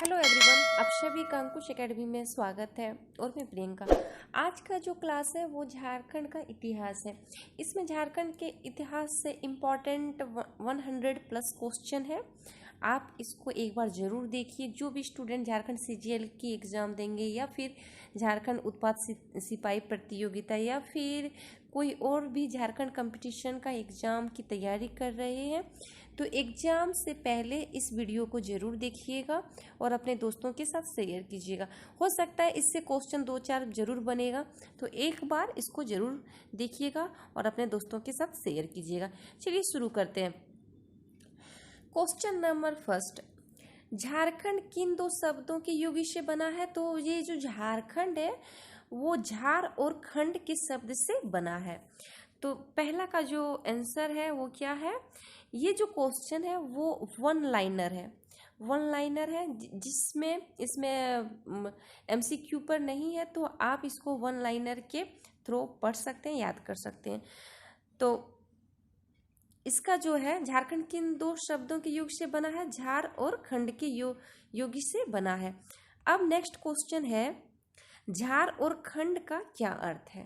Hello everyone, आप सभी का अंकुश एकेडमी में स्वागत है। और मैं प्रियंका। आज का जो क्लास है वो झारखंड का इतिहास है। इसमें झारखंड के इतिहास से इम्पॉर्टेंट 100+ क्वेश्चन है। आप इसको एक बार ज़रूर देखिए। जो भी स्टूडेंट झारखंड सीजीएल की एग्ज़ाम देंगे या फिर झारखंड उत्पाद सिपाही प्रतियोगिता या फिर कोई और भी झारखंड कंपटीशन का एग्ज़ाम की तैयारी कर रहे हैं, तो एग्ज़ाम से पहले इस वीडियो को ज़रूर देखिएगा और अपने दोस्तों के साथ शेयर कीजिएगा। हो सकता है इससे क्वेश्चन 2-4 ज़रूर बनेगा, तो एक बार इसको ज़रूर देखिएगा और अपने दोस्तों के साथ शेयर कीजिएगा। चलिए शुरू करते हैं। क्वेश्चन नंबर फर्स्ट, झारखंड किन दो शब्दों के युग से बना है? तो ये जो झारखंड है वो झार और खंड के शब्द से बना है। तो पहला का जो आंसर है वो क्या है? ये जो क्वेश्चन है वो वन लाइनर है जिसमें इसमें एमसीक्यू पर नहीं है, तो आप इसको वन लाइनर के थ्रू पढ़ सकते हैं, याद कर सकते हैं। तो इसका जो है झारखंड किन दो शब्दों के युग से बना है? झार और खंड के युग से बना है। अब नेक्स्ट क्वेश्चन है, झार और खंड का क्या अर्थ है?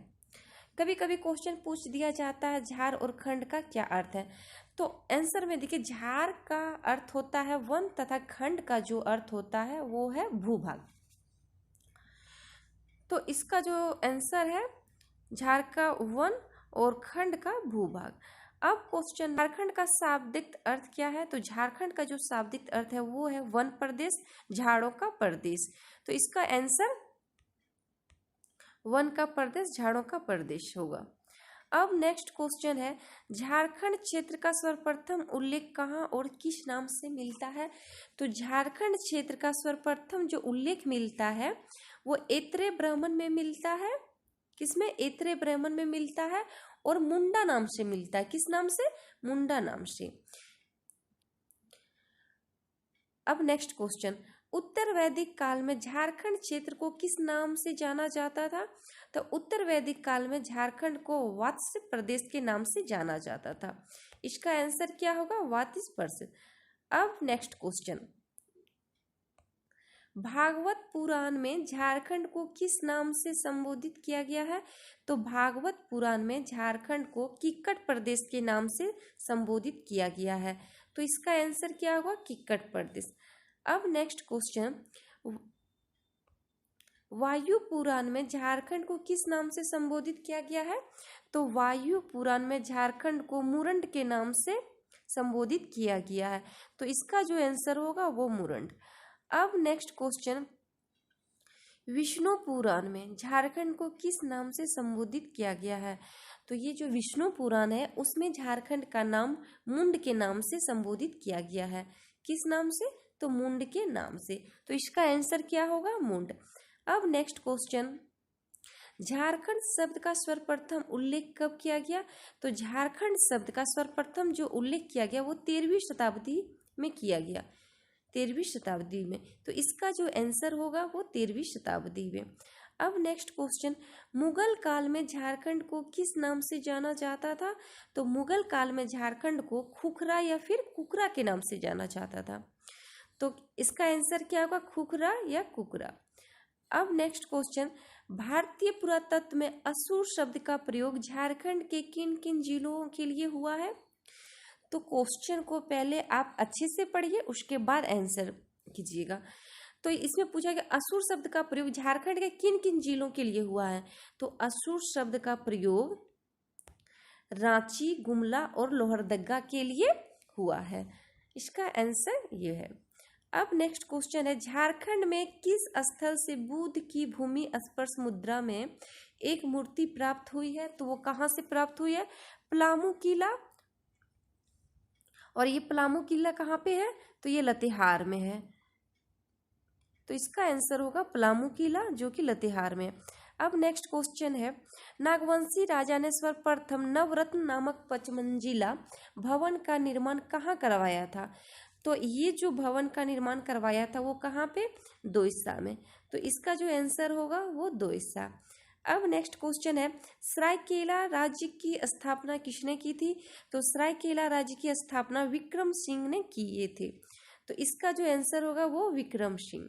कभी कभी क्वेश्चन पूछ दिया जाता है झार और खंड का क्या अर्थ है। तो आंसर में देखिए, झार का अर्थ होता है वन तथा खंड का जो अर्थ होता है वो है भूभाग। तो इसका जो आंसर है झार का वन और खंड का भूभाग। अब क्वेश्चन, झारखंड का शाब्दिक अर्थ क्या है? तो झारखंड का जो शाब्दिक अर्थ है वो है वन प्रदेश, झाड़ों का प्रदेश। तो इसका आंसर वन का प्रदेश, झाड़ों का प्रदेश होगा। अब नेक्स्ट क्वेश्चन है, झारखंड क्षेत्र का सर्वप्रथम उल्लेख कहाँ और किस नाम से मिलता है? तो झारखंड क्षेत्र का सर्वप्रथम जो उल्लेख मिलता है वो ऐत्रेय ब्राह्मण में मिलता है। किसमें? ऐत्रेय ब्राह्मण में मिलता है और मुंडा नाम से मिलता है। किस नाम से? मुंडा नाम से। अब नेक्स्ट क्वेश्चन, उत्तर वैदिक काल में झारखंड क्षेत्र को किस नाम से जाना जाता था? तो उत्तर वैदिक काल में झारखंड को वात्स्य प्रदेश के नाम से जाना जाता था। इसका आंसर क्या होगा? वात्स्य प्रदेश। अब नेक्स्ट क्वेश्चन, भागवत पुराण में झारखंड को किस नाम से संबोधित किया गया है? तो भागवत पुराण में झारखंड को किक्कट प्रदेश के नाम से संबोधित किया गया है। तो इसका आंसर क्या होगा? किक्कट प्रदेश। अब नेक्स्ट क्वेश्चन, वायु पुराण में झारखंड को किस नाम से संबोधित किया गया है? तो वायु पुराण में झारखंड को मुरंड के नाम से संबोधित किया गया है। तो इसका जो आंसर होगा वो मुरंड। अब नेक्स्ट क्वेश्चन, विष्णु पुराण में झारखंड को किस नाम से संबोधित किया गया है? तो ये जो विष्णु पुराण है उसमें झारखंड का नाम मुंड के नाम से संबोधित किया गया है। किस नाम से? तो मुंड के नाम से। तो इसका आंसर क्या होगा? मुंड। अब नेक्स्ट क्वेश्चन, झारखंड शब्द का सर्वप्रथम उल्लेख कब किया गया? तो झारखंड शब्द का सर्वप्रथम जो उल्लेख किया गया वो 13वीं शताब्दी में किया गया। 13वीं शताब्दी में। तो इसका जो आंसर होगा वो 13वीं शताब्दी में। अब नेक्स्ट क्वेश्चन, मुगल काल में झारखंड को किस नाम से जाना जाता था? तो मुगल काल में झारखंड को खुखरा या फिर कुकरा के नाम से जाना जाता था। तो इसका आंसर क्या होगा? खुखरा या कुकरा। अब नेक्स्ट क्वेश्चन, भारतीय पुरातत्व में असुर शब्द का प्रयोग झारखंड के किन किन जिलों के लिए हुआ है? तो क्वेश्चन को पहले आप अच्छे से पढ़िए, उसके बाद आंसर कीजिएगा। तो इसमें पूछा गया असुर शब्द का प्रयोग झारखंड के किन किन जिलों के लिए हुआ है? तो असुर शब्द का प्रयोग रांची, गुमला और लोहरदगा के लिए हुआ है। इसका आंसर ये है। अब नेक्स्ट क्वेश्चन है, झारखंड में किस स्थल से बुद्ध की भूमि स्पर्श मुद्रा में एक मूर्ति प्राप्त हुई है? तो वो कहाँ से प्राप्त हुई है? पलामू किला। और ये पलामू किला कहाँ पे है? तो ये लातेहार में है। तो इसका आंसर होगा पलामू किला, जो कि लातेहार में है। अब नेक्स्ट क्वेश्चन है, नागवंशी राजा ने सर्वप्रथम नवरत्न नामक 5 मंजिला भवन का निर्माण कहाँ करवाया था? तो ये जो भवन का निर्माण करवाया था वो कहाँ पे? दोईसा में। तो इसका जो आंसर होगा वो दोईसा। अब नेक्स्ट क्वेश्चन है, सरायकेला राज्य की स्थापना किसने की थी? तो सरायकेला राज्य की स्थापना विक्रम सिंह ने किए थे। तो इसका जो आंसर होगा वो विक्रम सिंह।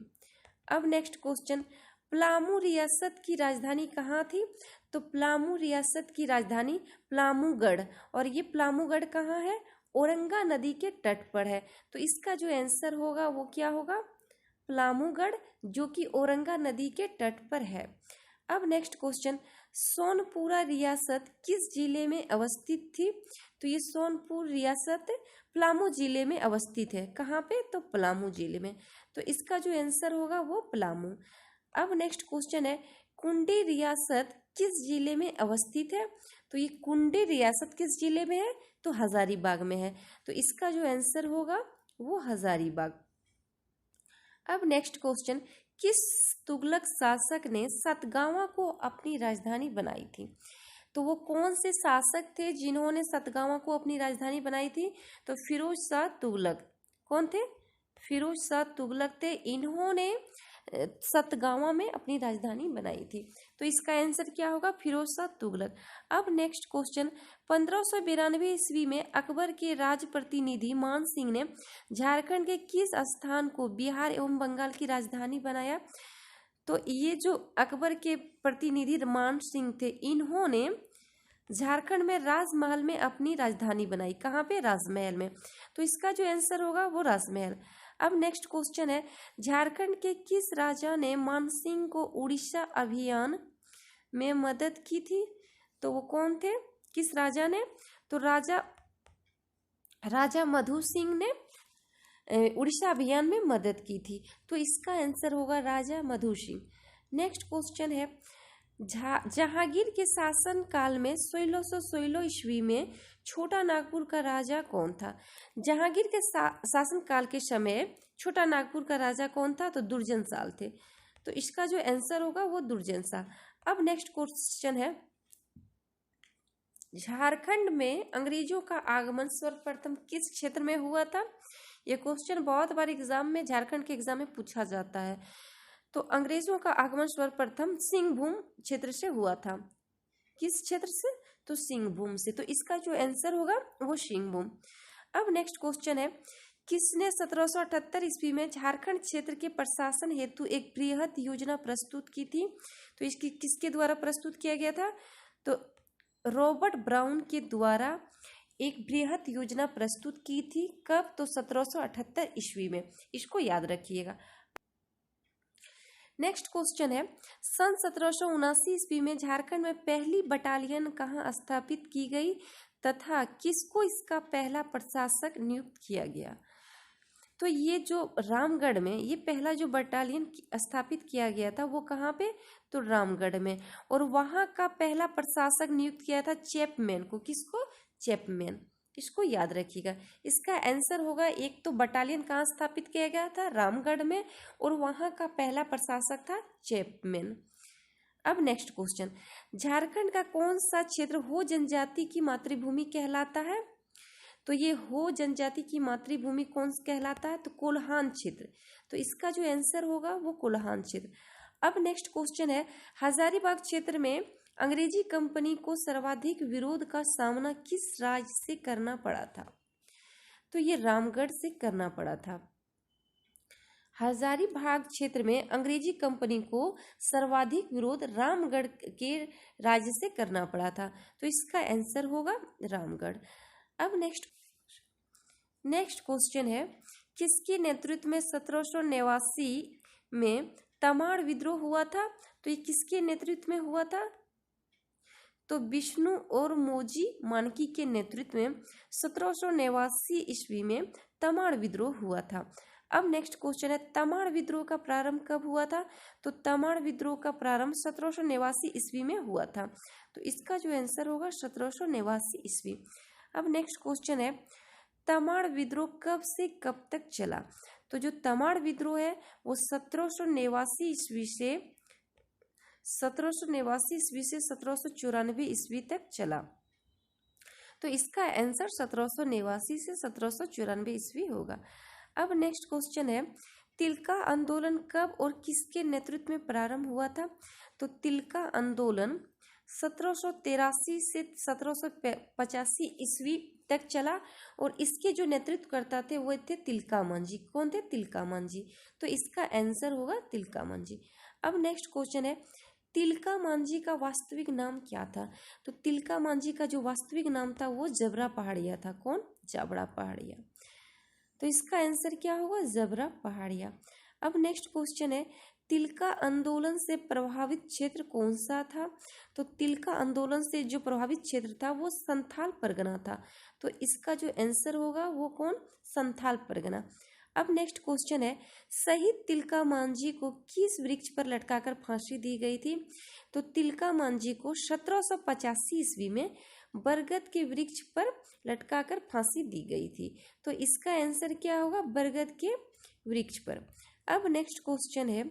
अब नेक्स्ट क्वेश्चन, पलामू रियासत की राजधानी कहाँ थी? तो पलामू रियासत की राजधानी पलामूगढ़, और ये पलामूगढ़ कहाँ है? औरंगा नदी के तट पर है। तो इसका जो आंसर होगा वो क्या होगा? पलामूगढ़, जो कि औरंगा नदी के तट पर है। अब नेक्स्ट क्वेश्चन, सोनपुरा रियासत किस जिले में अवस्थित थी? तो ये सोनपुर रियासत पलामू जिले में अवस्थित है। कहाँ पे? तो पलामू जिले में। तो इसका जो आंसर होगा वो पलामू। अब नेक्स्ट क्वेश्चन है, कुंडी रियासत किस जिले में अवस्थित है? तो ये कुंडी रियासत किस जिले में है? तो हजारीबाग में है। तो इसका जो आंसर होगा वो हजारीबाग। अब नेक्स्ट क्वेश्चन, किस तुगलक शासक ने सतगावा को अपनी राजधानी बनाई थी? तो वो कौन से शासक थे जिन्होंने सतगावा को अपनी राजधानी बनाई थी? तो फिरोज शाह तुगलक। कौन थे? फिरोज शाह तुगलक थे। इन्होंने सतगावा में अपनी राजधानी बनाई थी। तो इसका आंसर क्या होगा? फिरोज शाह तुगलक। अब नेक्स्ट क्वेश्चन, 1592 ईस्वी में अकबर के राज प्रतिनिधि मान सिंह ने झारखंड के किस स्थान को बिहार एवं बंगाल की राजधानी बनाया? तो ये जो अकबर के प्रतिनिधि मान सिंह थे, इन्होंने झारखंड में राजमहल में अपनी राजधानी बनाई। कहाँ पे? राजमहल में। तो इसका जो आंसर होगा वो राजमहल। अब नेक्स्ट क्वेश्चन है, झारखंड के किस राजा ने मानसिंह को उड़ीसा अभियान में मदद की थी? तो वो कौन थे? किस राजा ने? तो राजा मधु सिंह ने उड़ीसा अभियान में मदद की थी। तो इसका आंसर होगा राजा मधु सिंह। नेक्स्ट क्वेश्चन है, जहांगीर के शासन काल में 1616 ईस्वी में छोटा नागपुर का राजा कौन था? जहांगीर के शासन काल के समय छोटा नागपुर का राजा कौन था? तो दुर्जन शाह थे। तो इसका जो आंसर होगा वो दुर्जन शाह। अब नेक्स्ट क्वेश्चन है, झारखंड में अंग्रेजों का आगमन सर्वप्रथम किस क्षेत्र में हुआ था? ये क्वेश्चन बहुत बार एग्जाम में, झारखंड के एग्जाम में पूछा जाता है। तो अंग्रेजों का आगमन सर्वप्रथम सिंहभूम क्षेत्र से हुआ था। किस क्षेत्र से? तो सिंहभूम से। तो इसका जो आंसर होगा वो सिंहभूम। अब नेक्स्ट क्वेश्चन है, किसने 1778 ईस्वी में झारखंड क्षेत्र के प्रशासन हेतु एक बृहद योजना प्रस्तुत की थी? तो इसकी किसके द्वारा प्रस्तुत किया गया था? तो रॉबर्ट ब्राउन के द्वारा एक बृहद योजना प्रस्तुत की थी। कब? तो 1778 ईस्वी में। इसको याद रखिएगा। नेक्स्ट क्वेश्चन है, सन 1779 ईस्वी में झारखंड में पहली बटालियन कहाँ स्थापित की गई तथा किसको इसका पहला प्रशासक नियुक्त किया गया? तो ये जो रामगढ़ में ये पहला जो बटालियन स्थापित किया गया था वो कहाँ पे? तो रामगढ़ में। और वहाँ का पहला प्रशासक नियुक्त किया था चैपमैन को। किसको? चैपमैन। इसको याद रखिएगा। इसका आंसर होगा, एक तो बटालियन कहाँ स्थापित किया गया था? रामगढ़ में, और वहाँ का पहला प्रशासक था चैपमैन। अब नेक्स्ट क्वेश्चन, झारखंड का कौन सा क्षेत्र हो जनजाति की मातृभूमि कहलाता है? तो ये हो जनजाति की मातृभूमि कौन कहलाता है? तो कोल्हान क्षेत्र। तो इसका जो आंसर होगा वो कोल्हान क्षेत्र। अब नेक्स्ट क्वेश्चन है, हजारीबाग क्षेत्र में अंग्रेजी कंपनी को सर्वाधिक विरोध का सामना किस राज्य से करना पड़ा था? तो ये रामगढ़ से करना पड़ा था। हजारीबाग क्षेत्र में अंग्रेजी कंपनी को सर्वाधिक विरोध रामगढ़ के राज्य से करना पड़ा था। तो इसका आंसर होगा रामगढ़। अब नेक्स्ट क्वेश्चन है, किसके नेतृत्व में 1789 में तमाड़ विद्रोह हुआ था? तो ये किसके नेतृत्व में हुआ था? तो विष्णु और मोजी मानकी के नेतृत्व में 1789 ईस्वी में तमाड़ विद्रोह हुआ था। अब नेक्स्ट क्वेश्चन है, तमाड़ विद्रोह का प्रारंभ कब हुआ था? तो तमाड़ विद्रोह का प्रारंभ 1789 ईस्वी में हुआ था। तो इसका जो आंसर होगा 1789 ईस्वी। अब नेक्स्ट क्वेश्चन है, तमाड़ विद्रोह कब से कब तक चला? तो जो तमाड़ विद्रोह है वो 1789 ईस्वी से 1794 ईस्वी तक चला। तो इसका आंसर 1789 से 1794 ईस्वी होगा। अब नेक्स्ट क्वेश्चन है, तिलका आंदोलन कब और किसके नेतृत्व में प्रारंभ हुआ था? तो तिलका आंदोलन 1783 से 1785 ईस्वी तक चला और इसके जो नेतृत्व करता थे वो थे तिलका मांझी। कौन थे? तिलका मांझी। तो इसका आंसर होगा तिलका मांझी। अब नेक्स्ट क्वेश्चन है, तिलका मांझी का वास्तविक नाम क्या था? तो तिलका मांझी का जो वास्तविक नाम था वो जबरा पहाड़िया था। कौन? जबरा पहाड़िया। तो इसका आंसर क्या होगा? जबरा पहाड़िया। अब नेक्स्ट क्वेश्चन है, तिलका आंदोलन से प्रभावित क्षेत्र कौन सा था? तो तिलका आंदोलन से जो प्रभावित क्षेत्र था वो संथाल परगना था। तो इसका जो आंसर होगा वो कौन? संथाल परगना। अब नेक्स्ट क्वेश्चन है, शहीद तिलका मांझी को किस वृक्ष पर लटकाकर फांसी दी गई थी? तो तिलका मांझी को 1785 ईस्वी में बरगद के वृक्ष पर लटकाकर फांसी दी गई थी। तो इसका आंसर क्या होगा? बरगद के वृक्ष पर। अब नेक्स्ट क्वेश्चन है,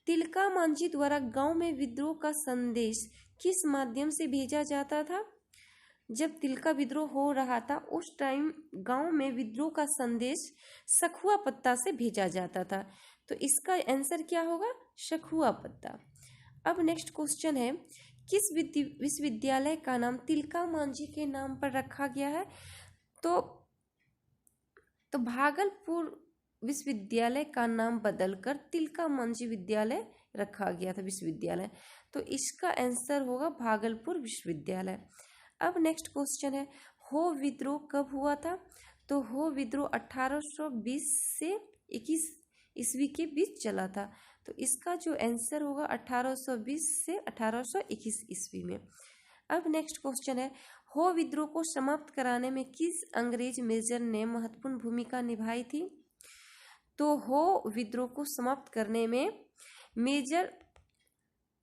तिलका मांझी द्वारा गांव में विद्रोह का संदेश किस माध्यम से भेजा जाता था? जब तिलका विद्रोह हो रहा था उस टाइम गांव में विद्रोह का संदेश सखुआ पत्ता से भेजा जाता था। तो इसका आंसर क्या होगा? सखुआ पत्ता। अब नेक्स्ट क्वेश्चन है, किस विश्वविद्यालय का नाम तिलका मांझी के नाम पर रखा गया है? तो भागलपुर विश्वविद्यालय का नाम बदलकर तिलका मांझी विद्यालय रखा गया था, विश्वविद्यालय। तो इसका आंसर होगा भागलपुर विश्वविद्यालय। अब नेक्स्ट क्वेश्चन है, हो विद्रोह कब हुआ था? तो हो विद्रोह 1820 से 21 ईस्वी के बीच चला था। तो इसका जो आंसर होगा 1820 से 1821 ईस्वी में। अब नेक्स्ट क्वेश्चन है, हो विद्रोह को समाप्त कराने में किस अंग्रेज मेजर ने महत्वपूर्ण भूमिका निभाई थी? तो हो विद्रोह को समाप्त करने में मेजर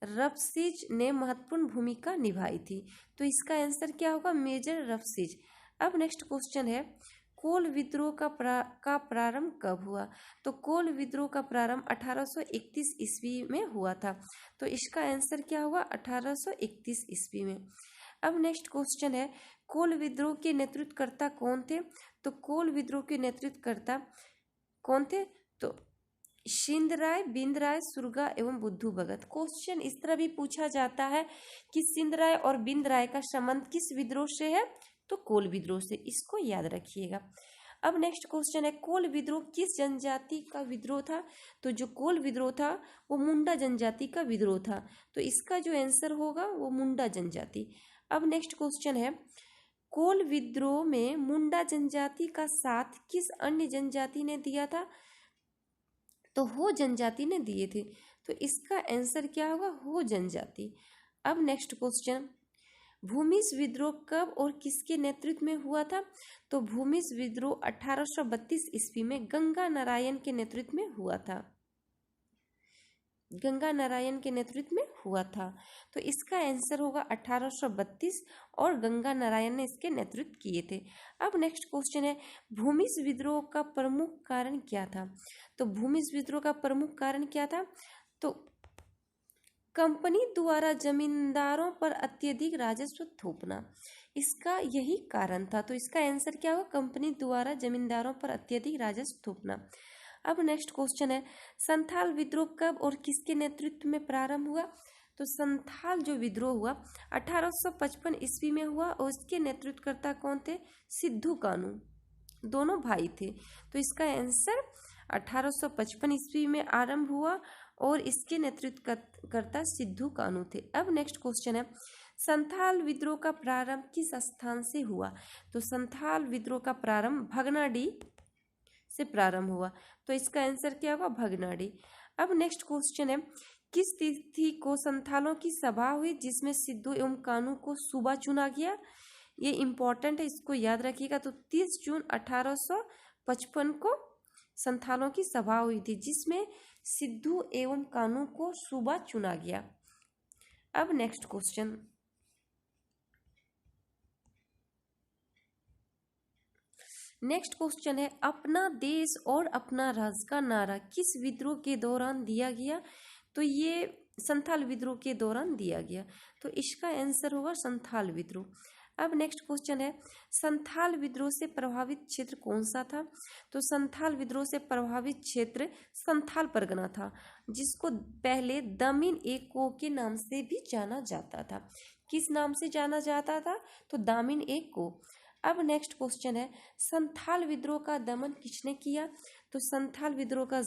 रफसीज ने महत्वपूर्ण भूमिका निभाई थी। तो इसका आंसर क्या होगा? मेजर रफसीज। अब नेक्स्ट क्वेश्चन है, कोल विद्रोह का प्रारंभ कब हुआ? तो कोल विद्रोह का प्रारंभ 1831 ईस्वी में हुआ था। तो इसका आंसर क्या होगा? 1831 ईस्वी में। अब नेक्स्ट क्वेश्चन है, कोल विद्रोह के नेतृत्वकर्ता कौन थे? तो कोल विद्रोह के नेतृत्वकर्ता कौन थे? तो सिंधराय, बिंदराय, सुरगा एवं बुद्धू भगत। क्वेश्चन इस तरह भी पूछा जाता है कि सिंधराय और बिंदराय का संबंध किस विद्रोह से है? तो कोल विद्रोह से। इसको याद रखिएगा। अब नेक्स्ट क्वेश्चन है, कोल विद्रोह किस जनजाति का विद्रोह था? तो जो कोल विद्रोह था वो मुंडा जनजाति का विद्रोह था। तो इसका जो आंसर होगा वो मुंडा जनजाति। अब नेक्स्ट क्वेश्चन है, कोल विद्रोह में मुंडा जनजाति का साथ किस अन्य जनजाति ने दिया था? तो हो जनजाति ने दिए थे। तो इसका आंसर क्या होगा? हो जनजाति। अब नेक्स्ट क्वेश्चन, भूमिज विद्रोह कब और किसके नेतृत्व में हुआ था? तो भूमिज विद्रोह 1832 ईस्वी में गंगा नारायण के नेतृत्व में हुआ था। गंगा नारायण के नेतृत्व में हुआ था। तो इसका आंसर होगा 1832 और गंगा नारायण ने इसके नेतृत्व किए थे। अब नेक्स्ट क्वेश्चन है, भूमिज विद्रोह का प्रमुख कारण क्या था? तो भूमिज विद्रोह का प्रमुख कारण क्या था? तो कंपनी द्वारा जमींदारों पर अत्यधिक राजस्व थोपना, इसका यही कारण था। तो इसका आंसर क्या होगा? कंपनी द्वारा जमींदारों पर अत्यधिक राजस्व थोपना। अब नेक्स्ट क्वेश्चन है, संथाल विद्रोह कब और किसके नेतृत्व में प्रारंभ हुआ? तो संथाल जो विद्रोह हुआ 1855 ईस्वी में हुआ और इसके नेतृत्वकर्ता कौन थे? सिद्धू कानू। दोनों भाई थे। तो इसका आंसर 1855 ईस्वी में आरंभ हुआ और इसके नेतृत्वकर्ता सिद्धू कानू थे। अब नेक्स्ट क्वेश्चन है, संथाल विद्रोह का प्रारंभ किस स्थान से हुआ? तो संथाल विद्रोह का प्रारंभ भगनाडी से प्रारंभ हुआ। तो इसका आंसर क्या होगा? भगनाडी। अब नेक्स्ट क्वेश्चन है, किस तिथि को संथालों की सभा हुई जिसमें सिद्धू एवं कानू को सूबा चुना गया? ये इंपॉर्टेंट है, इसको याद रखिएगा। तो 30 जून 1855 को संथालों की सभा हुई थी जिसमें सिद्धू एवं कानू को सूबा चुना गया। अब नेक्स्ट क्वेश्चन, है अपना देश और अपना राज का नारा किस विद्रोह के दौरान दिया गया? तो ये संथाल विद्रोह के दौरान दिया गया। तो इसका आंसर होगा संथाल विद्रोह। अब नेक्स्ट क्वेश्चन है, संथाल विद्रोह से प्रभावित क्षेत्र कौन सा था? तो संथाल विद्रोह से प्रभावित क्षेत्र संथाल परगना था, जिसको पहले दामिन एको के नाम से भी जाना जाता था। किस नाम से जाना जाता था? तो दामिन एको। अब नेक्स्ट क्वेश्चन है, संथाल विद्रोह का दमन किसने किया? तो संथाल विद्रोह का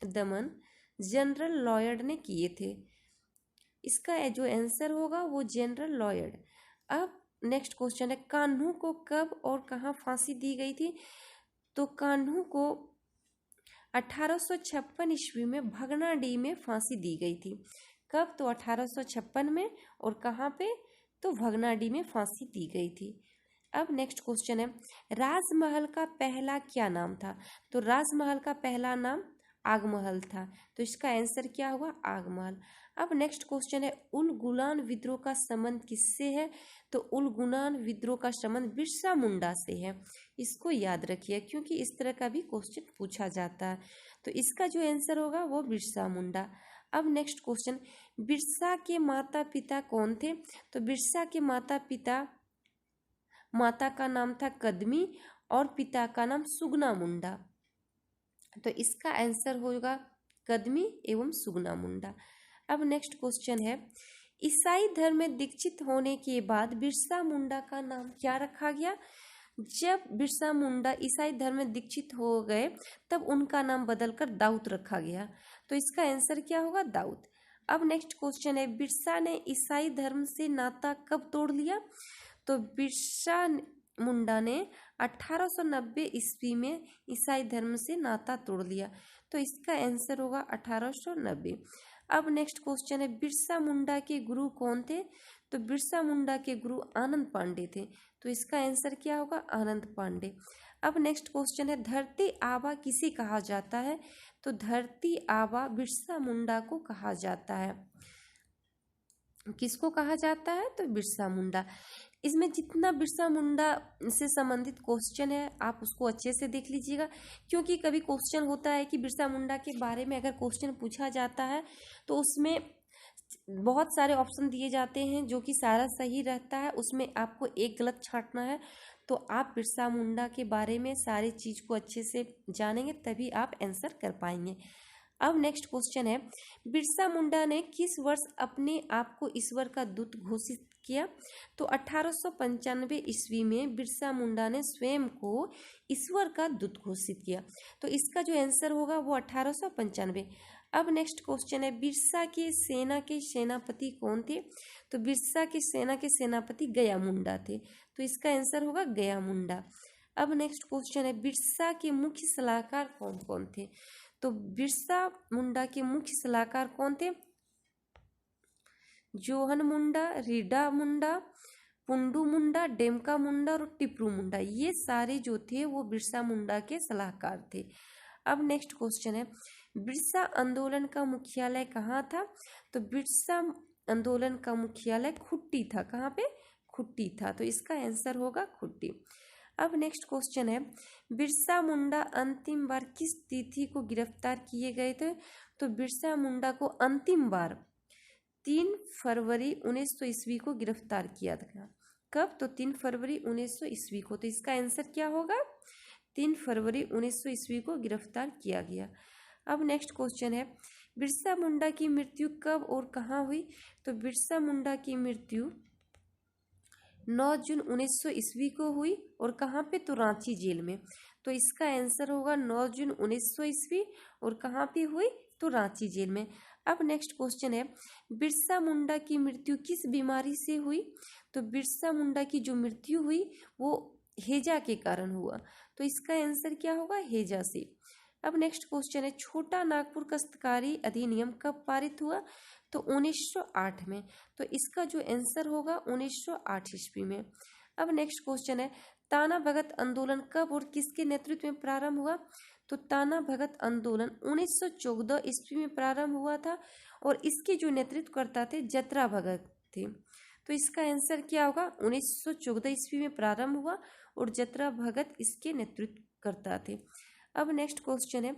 दमन जनरल लॉयड ने किए थे। इसका जो आंसर होगा वो जनरल लॉयड। अब नेक्स्ट क्वेश्चन है, कान्हू को कब और कहाँ फांसी दी गई थी? तो कान्हू को 1856 ईस्वी में भगनाडीह में फांसी दी गई थी। कब? तो 1856 में। और कहाँ पे? तो भगनाडीह में फांसी दी गई थी। अब नेक्स्ट क्वेश्चन है, राजमहल का पहला क्या नाम था? तो राजमहल का पहला नाम आगमहल था। तो इसका आंसर क्या होगा? आगमहल। अब नेक्स्ट क्वेश्चन है, उल गुलान विद्रोह का संबंध किससे है? तो उल गुलान विद्रोह का संबंध बिरसा मुंडा से है। इसको याद रखिए क्योंकि इस तरह का भी क्वेश्चन पूछा जाता है। तो इसका जो आंसर होगा वो बिरसा मुंडा। अब नेक्स्ट क्वेश्चन, बिरसा के माता पिता कौन थे? तो बिरसा के माता का नाम था कदमी और पिता का नाम सुगना मुंडा। तो इसका आंसर होगा कदमी एवं सुगना मुंडा। अब नेक्स्ट क्वेश्चन है, ईसाई धर्म में दीक्षित होने के बाद बिरसा मुंडा का नाम क्या रखा गया? जब बिरसा मुंडा ईसाई धर्म में दीक्षित हो गए तब उनका नाम बदलकर दाऊद रखा गया। तो इसका आंसर क्या होगा? दाऊद। अब नेक्स्ट क्वेश्चन है, बिरसा ने ईसाई धर्म से नाता कब तोड़ लिया? तो बिरसा मुंडा ने 1890 ईस्वी में ईसाई धर्म से नाता तोड़ लिया। तो इसका आंसर होगा 1890। अब नेक्स्ट क्वेश्चन है, बिरसा मुंडा के गुरु कौन थे? तो बिरसा मुंडा के गुरु आनंद पांडे थे। तो इसका आंसर क्या होगा? आनंद पांडे। अब नेक्स्ट क्वेश्चन है, धरती आबा किसे कहा जाता है? तो धरती आबा बिरसा मुंडा को कहा जाता है। किसको कहा जाता है? तो बिरसा मुंडा। इसमें जितना बिरसा मुंडा से संबंधित क्वेश्चन है आप उसको अच्छे से देख लीजिएगा, क्योंकि कभी क्वेश्चन होता है कि बिरसा मुंडा के बारे में अगर क्वेश्चन पूछा जाता है तो उसमें बहुत सारे ऑप्शन दिए जाते हैं जो कि सारा सही रहता है, उसमें आपको एक गलत छांटना है। तो आप बिरसा मुंडा के बारे में सारी चीज़ को अच्छे से जानेंगे तभी आप आंसर कर पाएंगे। अब नेक्स्ट क्वेश्चन है, बिरसा मुंडा ने किस वर्ष अपने आप को ईश्वर का दूत घोषित किया? तो 1895 ईस्वी में बिरसा मुंडा ने स्वयं को ईश्वर का दूत घोषित किया। तो इसका जो आंसर होगा वो 1895। अब नेक्स्ट क्वेश्चन है, बिरसा के सेना के सेनापति कौन थे? तो बिरसा के सेना के सेनापति गया मुंडा थे। तो इसका आंसर होगा गया मुंडा। अब नेक्स्ट क्वेश्चन है, बिरसा के मुख्य सलाहकार कौन कौन थे? तो बिरसा मुंडा के मुख्य सलाहकार कौन थे? जोहन मुंडा, रीडा मुंडा, पुंडू मुंडा, डेमका मुंडा और टिपरू मुंडा, ये सारे जो थे वो बिरसा मुंडा के सलाहकार थे। अब नेक्स्ट क्वेश्चन है, बिरसा आंदोलन का मुख्यालय कहाँ था? तो बिरसा आंदोलन का मुख्यालय खुट्टी था। कहाँ पे? खुट्टी था। तो इसका आंसर होगा खुट्टी। अब नेक्स्ट क्वेश्चन है, बिरसा मुंडा अंतिम बार किस तिथि को गिरफ्तार किए गए थे? तो बिरसा मुंडा को अंतिम बार 3 फरवरी 1900 ईस्वी को गिरफ्तार किया था। कब? तो 3 फरवरी 1900 ईस्वी को। तो इसका आंसर क्या होगा? 3 फरवरी 1900 ईस्वी को गिरफ्तार किया गया। अब नेक्स्ट क्वेश्चन है, बिरसा मुंडा की मृत्यु कब और कहाँ हुई? तो बिरसा मुंडा की मृत्यु 9 जून 1900 ईस्वी को हुई। और कहाँ पे? तो रांची जेल में। तो इसका आंसर होगा 9 जून 1900 ईस्वी। और कहाँ पे हुई? तो रांची जेल में। अब नेक्स्ट क्वेश्चन है, बिरसा मुंडा की मृत्यु किस बीमारी से हुई? तो बिरसा मुंडा की जो मृत्यु हुई वो हैजा के कारण हुआ। तो इसका आंसर क्या होगा? हैजा से। अब नेक्स्ट क्वेश्चन है, छोटा नागपुर काश्तकारी अधिनियम कब पारित हुआ? तो 1908 में। तो इसका जो आंसर होगा 1908 ईस्वी में। अब नेक्स्ट क्वेश्चन है, ताना भगत आंदोलन कब और किसके नेतृत्व में प्रारंभ हुआ? तो ताना भगत आंदोलन 1914 ईस्वी में प्रारंभ हुआ था और इसके जो नेतृत्व करता थे जतरा भगत थे। तो इसका आंसर क्या होगा? 1914 ईस्वी में प्रारंभ हुआ और जतरा भगत इसके नेतृत्व करता थे। अब नेक्स्ट क्वेश्चन है,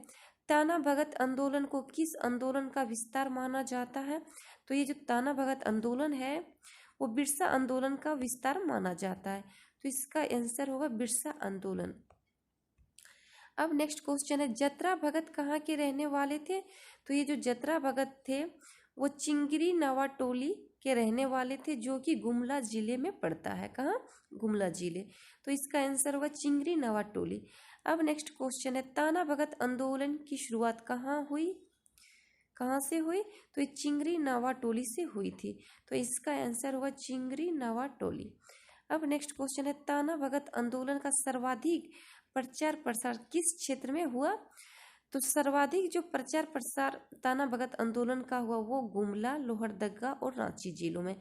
ताना भगत आंदोलन को किस आंदोलन का विस्तार माना जाता है? तो ये जो ताना भगत आंदोलन है वो बिरसा आंदोलन का विस्तार माना जाता है। तो इसका आंसर होगा बिरसा आंदोलन। अब नेक्स्ट क्वेश्चन है, जतरा भगत कहाँ के रहने वाले थे? तो ये जो जतरा भगत थे वो चिंगरी नवाटोली के रहने वाले थे, जो कि गुमला जिले में पड़ता है। कहाँ? गुमला जिले। तो इसका आंसर होगा चिंगरी नवाटोली। अब नेक्स्ट क्वेश्चन है, ताना भगत आंदोलन की शुरुआत कहाँ हुई? कहाँ से हुई? तो ये चिंगरी नवाटोली से हुई थी। तो इसका आंसर होगा चिंगरी नवाटोली। अब नेक्स्ट क्वेश्चन है, ताना भगत आंदोलन का सर्वाधिक प्रचार प्रसार किस क्षेत्र में हुआ? तो सर्वाधिक जो प्रचार प्रसार ताना भगत आंदोलन का हुआ वो गुमला, लोहरदगा और रांची जिलों में।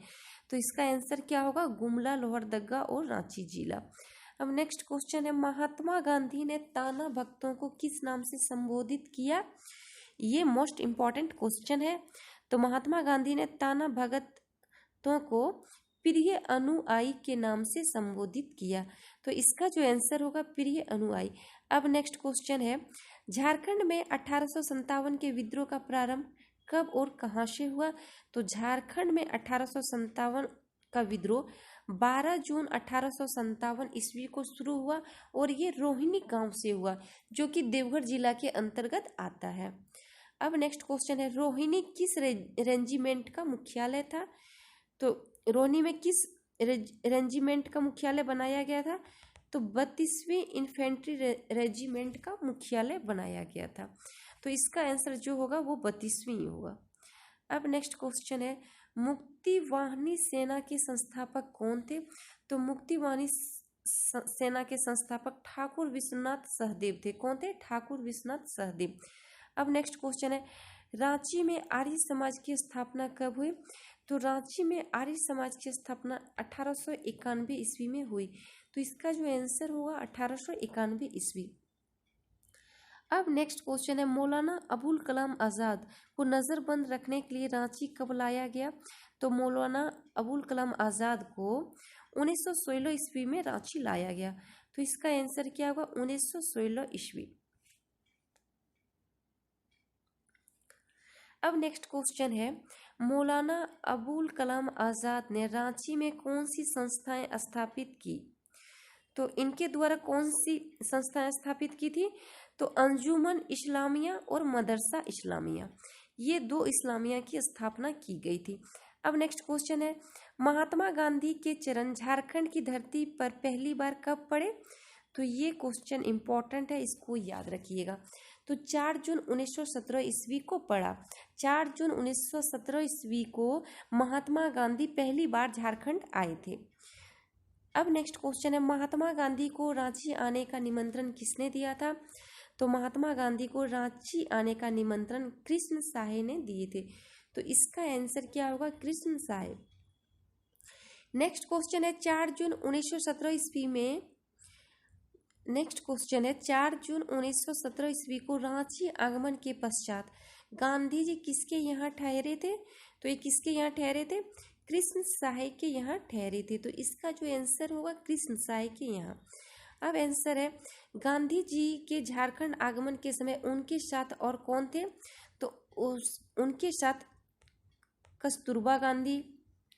तो इसका आंसर क्या होगा? गुमला, लोहरदगा और रांची जिला। अब नेक्स्ट क्वेश्चन है, महात्मा गांधी ने ताना भक्तों को किस नाम से संबोधित किया? ये मोस्ट इम्पॉर्टेंट क्वेश्चन है। तो महात्मा गांधी ने ताना भगतों को प्रिय अनुयायी के नाम से संबोधित किया। तो इसका जो आंसर होगा प्रिय अनुयायी। अब नेक्स्ट क्वेश्चन है, झारखंड में 1857 के विद्रोह का प्रारंभ कब और कहां से हुआ? तो झारखंड में 1857 का विद्रोह 12 जून 1857 ईस्वी को शुरू हुआ और ये रोहिणी गांव से हुआ, जो कि देवघर जिला के अंतर्गत आता है। अब नेक्स्ट क्वेश्चन है, रोहिणी किस रेजिमेंट का मुख्यालय था? तो रोहिणी में किस रेजिमेंट का मुख्यालय बनाया गया था? तो 32वीं इन्फेंट्री रेजिमेंट का मुख्यालय बनाया गया था। तो इसका आंसर जो होगा वो 32वीं होगा। अब नेक्स्ट क्वेश्चन है, मुक्ति वाहिनी सेना के संस्थापक कौन थे? तो मुक्ति वाहिनी सेना के संस्थापक ठाकुर विश्वनाथ सहदेव थे। कौन थे? ठाकुर विश्वनाथ सहदेव। अब नेक्स्ट क्वेश्चन है, रांची में आर्य समाज की स्थापना कब हुई? तो रांची में आर्य समाज की स्थापना 1891 ईस्वी में हुई। तो इसका जो आंसर होगा 1891 ईस्वी। अब नेक्स्ट क्वेश्चन है, मौलाना अबुल कलाम आज़ाद को नज़रबंद रखने के लिए रांची कब लाया गया? तो मौलाना अबुल कलाम आज़ाद को 1916 ईस्वी में रांची लाया गया। तो इसका आंसर क्या होगा? 1916 ईस्वी। अब नेक्स्ट क्वेश्चन है, मौलाना अबुल कलाम आज़ाद ने रांची में कौन सी संस्थाएं स्थापित की? तो इनके द्वारा कौन सी संस्थाएं स्थापित की थी? तो अंजुमन इस्लामिया और मदरसा इस्लामिया, ये दो इस्लामिया की स्थापना की गई थी। अब नेक्स्ट क्वेश्चन है, महात्मा गांधी के चरण झारखंड की धरती पर पहली बार कब पड़े? तो ये क्वेश्चन इंपॉर्टेंट है, इसको याद रखिएगा। तो 4 जून 1917 ईस्वी को पड़ा। 4 जून 1917 ईस्वी को महात्मा गांधी पहली बार झारखंड आए थे। अब नेक्स्ट क्वेश्चन है, महात्मा गांधी को रांची आने का निमंत्रण किसने दिया था? तो महात्मा गांधी को रांची आने का निमंत्रण कृष्ण साहे ने दिए थे। तो इसका आंसर क्या होगा? कृष्ण साहे। नेक्स्ट क्वेश्चन है, 4 जून 1917 ईस्वी में नेक्स्ट क्वेश्चन है, 4 जून 1917 ईस्वी को रांची आगमन के पश्चात गांधी जी किसके यहाँ ठहरे थे? तो ये किसके यहाँ ठहरे थे? कृष्ण साहे के यहाँ ठहरे थे। तो इसका जो आंसर होगा कृष्ण साहे के यहाँ। अब आंसर है, गांधी जी के झारखंड आगमन के समय उनके साथ और कौन थे? तो उनके साथ कस्तूरबा गांधी,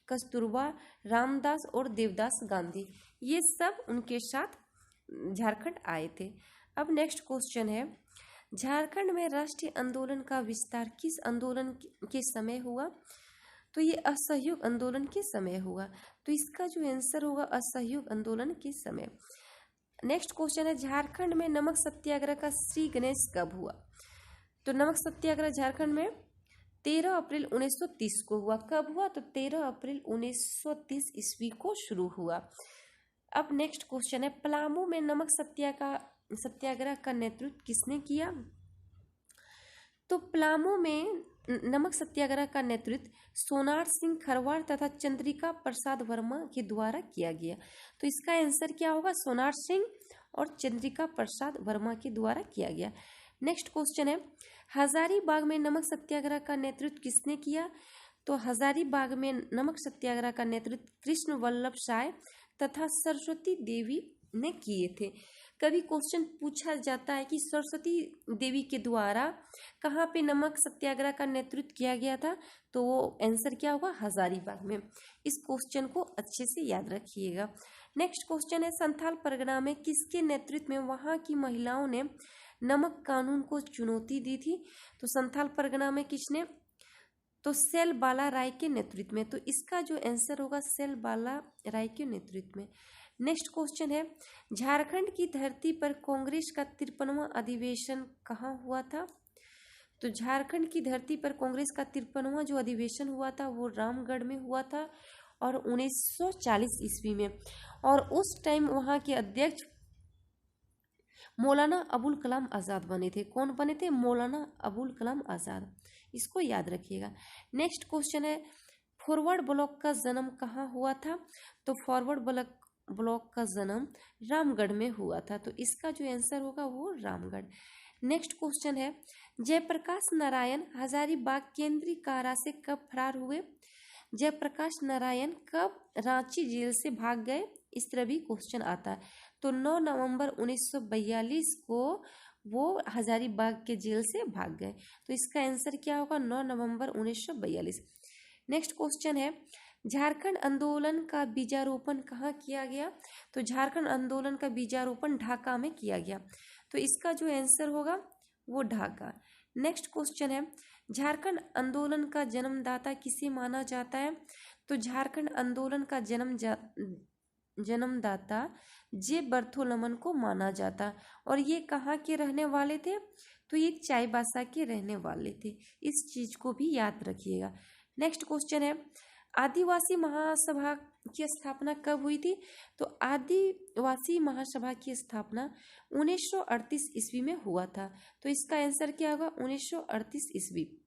कस्तूरबा, रामदास और देवदास गांधी, ये सब उनके साथ झारखंड आए थे। अब नेक्स्ट क्वेश्चन है, झारखंड में राष्ट्रीय आंदोलन का विस्तार किस आंदोलन के समय हुआ? तो ये असहयोग आंदोलन के समय हुआ। तो इसका जो आंसर होगा असहयोग आंदोलन के समय। नेक्स्ट क्वेश्चन है, झारखंड में नमक सत्याग्रह का श्री गणेश कब हुआ? तो नमक सत्याग्रह झारखंड में 13 अप्रैल 1930 को हुआ। कब हुआ? तो 13 अप्रैल 1930 ईस्वी को शुरू हुआ। अब नेक्स्ट क्वेश्चन है, पलामू में नमक सत्याग्रह का नेतृत्व किसने किया? तो पलामू में नमक सत्याग्रह का नेतृत्व सोनार सिंह खरवार तथा चंद्रिका प्रसाद वर्मा के द्वारा किया गया। तो इसका आंसर क्या होगा? सोनार सिंह और चंद्रिका प्रसाद वर्मा के द्वारा किया गया। नेक्स्ट क्वेश्चन है, हजारीबाग में नमक सत्याग्रह का नेतृत्व किसने किया? तो हजारीबाग में नमक सत्याग्रह का नेतृत्व कृष्ण वल्लभ साय तथा सरस्वती देवी ने किए थे। कभी क्वेश्चन पूछा जाता है कि सरस्वती देवी के द्वारा कहाँ पे नमक सत्याग्रह का नेतृत्व किया गया था? तो वो आंसर क्या होगा? हजारीबाग में। इस क्वेश्चन को अच्छे से याद रखिएगा। नेक्स्ट क्वेश्चन है, संथाल परगना में किसके नेतृत्व में वहाँ की महिलाओं ने नमक कानून को चुनौती दी थी? तो संथाल परगना में किसने तो सेल बाला राय के नेतृत्व में। तो इसका जो आंसर होगा सेल बाला राय के नेतृत्व में। नेक्स्ट क्वेश्चन है, झारखंड की धरती पर कांग्रेस का 53वां अधिवेशन कहाँ हुआ था? तो झारखंड की धरती पर कांग्रेस का 53वां जो अधिवेशन हुआ था वो रामगढ़ में हुआ था और 1940 ईस्वी में। और उस टाइम वहाँ के अध्यक्ष मौलाना अबुल कलाम आज़ाद बने थे। कौन बने थे? मौलाना अबुल कलाम आज़ाद। इसको याद रखिएगा। नेक्स्ट क्वेश्चन है, फॉरवर्ड ब्लॉक का जन्म कहाँ हुआ था? तो फॉरवर्ड ब्लॉक का जन्म रामगढ़ में हुआ था। तो इसका जो आंसर होगा वो रामगढ़। नेक्स्ट क्वेश्चन है, जयप्रकाश नारायण हजारीबाग केंद्रीय कारा से कब फरार हुए? जयप्रकाश नारायण कब रांची जेल से भाग गए? इस तरह भी क्वेश्चन आता है। तो 9 नवंबर 1942 को वो हजारीबाग के जेल से भाग गए। तो इसका आंसर क्या होगा? 9 नवंबर 1942। नेक्स्ट क्वेश्चन है, झारखंड आंदोलन का बीजारोपण कहाँ किया गया? तो झारखंड आंदोलन का बीजारोपण ढाका में किया गया। तो इसका जो आंसर होगा वो ढाका। नेक्स्ट क्वेश्चन है, झारखंड आंदोलन का जन्मदाता किसे माना जाता है? तो झारखंड आंदोलन का जन्मदाता जे बर्थोलमन को माना जाता। और ये कहाँ के रहने वाले थे? तो ये चाईबासा के रहने वाले थे। इस चीज को भी याद रखिएगा। नेक्स्ट क्वेश्चन है, आदिवासी महासभा की स्थापना कब हुई थी? तो आदिवासी महासभा की स्थापना 1938 ईस्वी में हुआ था। तो इसका आंसर क्या होगा? 1938 ईस्वी।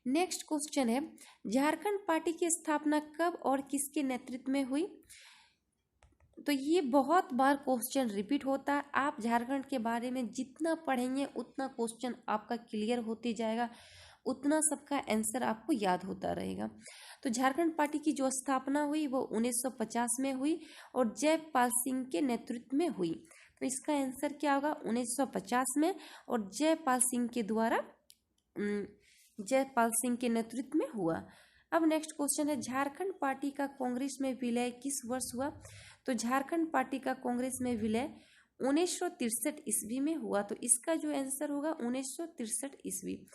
नेक्स्ट क्वेश्चन है, झारखंड पार्टी की स्थापना कब और किसके नेतृत्व में हुई? तो ये बहुत बार क्वेश्चन रिपीट होता है। आप झारखंड के बारे में जितना पढ़ेंगे उतना क्वेश्चन आपका क्लियर होते जाएगा, उतना सबका आंसर आपको याद होता रहेगा। तो झारखंड पार्टी की जो स्थापना हुई वो 1950 में हुई और जयपाल सिंह के नेतृत्व में हुई। तो इसका आंसर क्या होगा? 1950 में और जयपाल सिंह के नेतृत्व में हुआ। अब नेक्स्ट क्वेश्चन है, झारखंड पार्टी का कांग्रेस में विलय किस वर्ष हुआ? तो झारखंड पार्टी का कांग्रेस में विलय 1963 ईस्वी में हुआ। तो इसका जो आंसर होगा 1963 ईस्वी।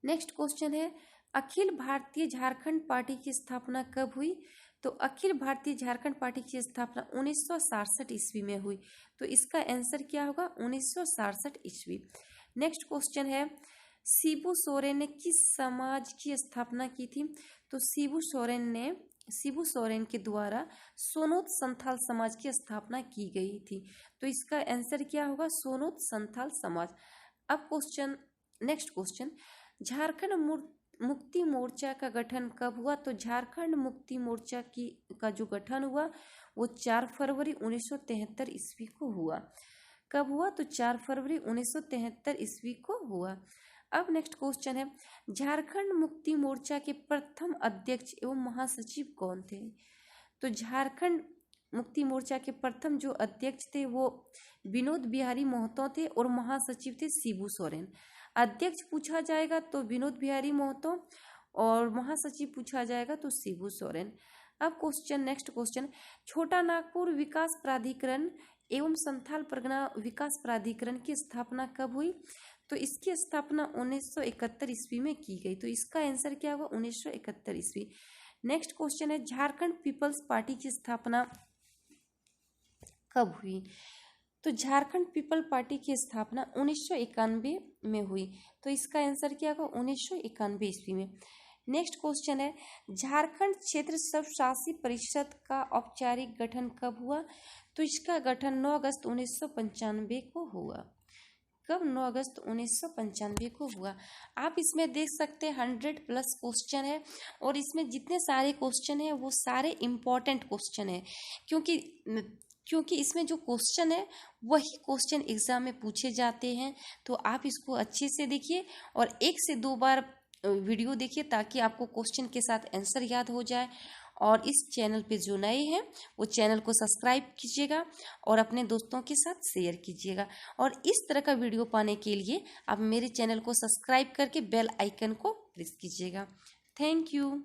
नेक्स्ट क्वेश्चन है, अखिल भारतीय झारखंड पार्टी की स्थापना कब हुई? तो अखिल भारतीय झारखंड पार्टी की स्थापना 1967 ईस्वी में हुई। तो इसका आंसर क्या होगा? 1967 ईस्वी। नेक्स्ट क्वेश्चन है, शिबू सोरेन ने किस समाज की स्थापना की थी? तो शिबू सोरेन के द्वारा सोनोत संथाल समाज की स्थापना की गई थी। तो इसका आंसर क्या होगा? सोनोत संथाल समाज। अब नेक्स्ट क्वेश्चन, झारखंड मुक्ति मोर्चा का गठन कब हुआ? तो झारखंड मुक्ति मोर्चा का जो गठन हुआ वो 4 फरवरी 1973 ईस्वी को हुआ। कब हुआ? तो 4 फरवरी 1973 ईस्वी को हुआ। अब नेक्स्ट क्वेश्चन है, झारखंड मुक्ति मोर्चा के प्रथम अध्यक्ष एवं महासचिव कौन थे? तो झारखंड मुक्ति मोर्चा के प्रथम जो अध्यक्ष थे वो विनोद बिहारी महतो थे और महासचिव थे शिबू सोरेन। अध्यक्ष पूछा जाएगा तो विनोद बिहारी महतो और महासचिव पूछा जाएगा तो शिबू सोरेन। अब नेक्स्ट क्वेश्चन, छोटा नागपुर विकास प्राधिकरण एवं संथाल परगना विकास प्राधिकरण की स्थापना कब हुई? तो इसकी स्थापना 1971 ईस्वी में की गई। तो इसका आंसर क्या होगा? 1971 ईस्वी। नेक्स्ट क्वेश्चन है, झारखंड पीपल्स पार्टी की स्थापना कब हुई? तो झारखंड पीपल पार्टी की स्थापना 1991 में हुई। तो इसका आंसर क्या होगा? 1991 ईस्वी में। नेक्स्ट क्वेश्चन है, झारखंड क्षेत्र स्वशासी परिषद का औपचारिक गठन कब हुआ? तो इसका गठन 9 अगस्त 1995 को हुआ। कब? 9 अगस्त 1995 को हुआ। आप इसमें देख सकते हैं 100+ क्वेश्चन है और इसमें जितने सारे क्वेश्चन है वो सारे इम्पोर्टेंट क्वेश्चन है, क्योंकि इसमें जो क्वेश्चन है वही क्वेश्चन एग्जाम में पूछे जाते हैं। तो आप इसको अच्छे से देखिए और 1 से 2 बार वीडियो देखिए ताकि आपको क्वेश्चन के साथ आंसर याद हो जाए। और इस चैनल पे जो नए हैं वो चैनल को सब्सक्राइब कीजिएगा और अपने दोस्तों के साथ शेयर कीजिएगा। और इस तरह का वीडियो पाने के लिए आप मेरे चैनल को सब्सक्राइब करके बेल आइकन को प्रेस कीजिएगा। Thank you.